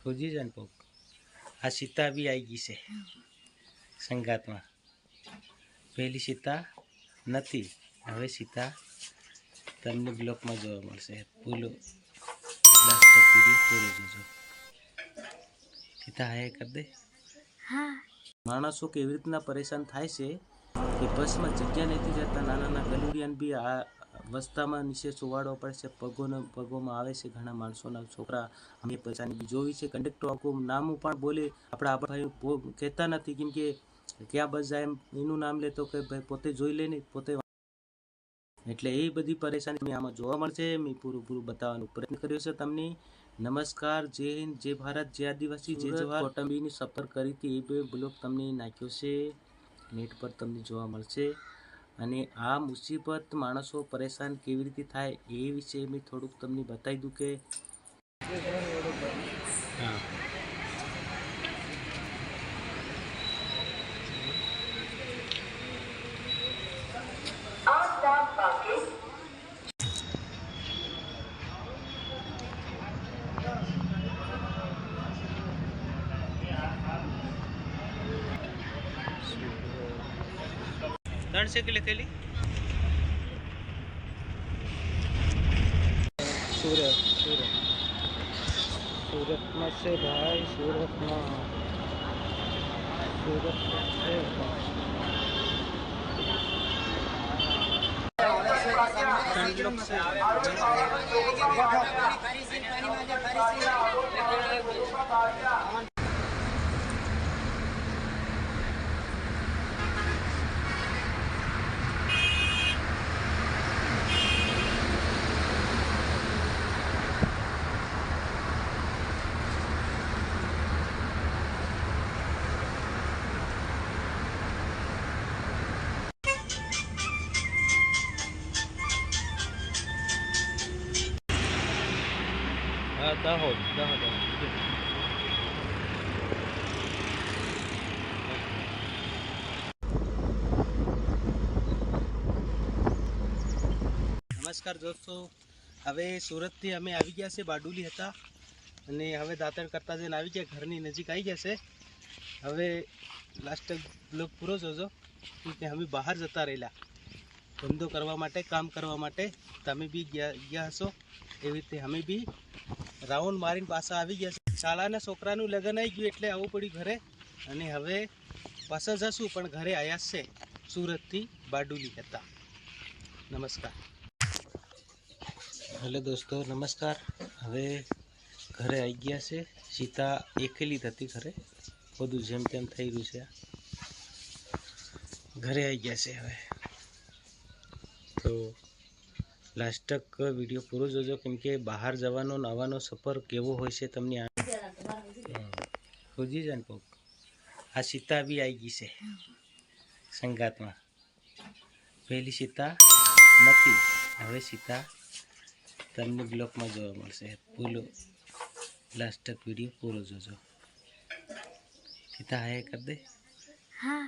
खोजी जान पोक आ सीता भी आई गई से संगात में पहली सीता नथी हवे सीता तमने ब्लॉक में जोवा मळशे पूरो लास्ट तक वीडियो पूरो जोजो सीता हाय कर दे हाँ माणसो केवी रीतना परेशान थाय छे कि बस में जग्या नहीं जता नाना गलूडियान भी आ वस्ता में नीचे सुवाड़ो पड़े से पगों में आवे से घना माणसोना छोकरा अमे परेशानी जोई छे। कंडक्टर को नाम पण बोले आपड़ा आपड़ा भाई कहता नहीं केम के क्या बस जाए एनु नाम ले तो के भाई पोते जोई ले नहीं पोते એટલે એ બધી પરેશાની મેં આમાં જોવા મળશે। મેં પૂરું બતાવવાનો પ્રયત્ન કર્યો છે તમને। નમસ્કાર, જય હિન્દ, જય ભારત, જય આદિવાસી, જય જવાહર। કોટંબીની સફર કરી હતી એ બે બ્લોગ તમને નાખ્યો છે નેટ પર તમને જોવા મળશે અને આ મુસીબત માણસો પરેશાન કેવી રીતે થાય એ વિશે મેં થોડુંક તમને બતાવી દઉં કે હા ત્રણ છે કે લખેલી सूरत में से भाई सूरत में से दाहोद नमस्कार दोस्तों, हवे सूरत थी अमे आई गया से बारडोली हता अने हवे दातर करता जईने आई गया घरनी नजीक आई गया से। हवे लास्ट ब्लॉग पूरो जोजो कि हमें बहार जता रहेला धंधो करवा माटे काम करवा माटे तमे बी गया हशो एवी रीते हमें बी राउंड मारीने पाछा आवी गया छे। शाळाना छोकरानुं लग्न आई गयुं एटले आववुं पड्युं घरे अने हवे पाछा जशुं पण घरे आया छे सूरत थी बारडोली हता। नमस्कार। हेलो दोस्तों नमस्कार। हवे घरे आई गया छे सीता एकेली थी घरे बधुं जेम तेम थई रह्युं छे घरे आई गया छे। हवे तो लास्ट तक वीडियो पूरो जोजो केम के बहार जवानो आवानो सफर केवो होय छे तमने खोजी जान पोक आ सीता भी आई गई छे संगात में पहली सीता नथी हवे सीता तमने ब्लॉक में जोवा मळशे पूरो लास्ट तक वीडियो पूरो जोजो सीता हाय कर दे हाँ।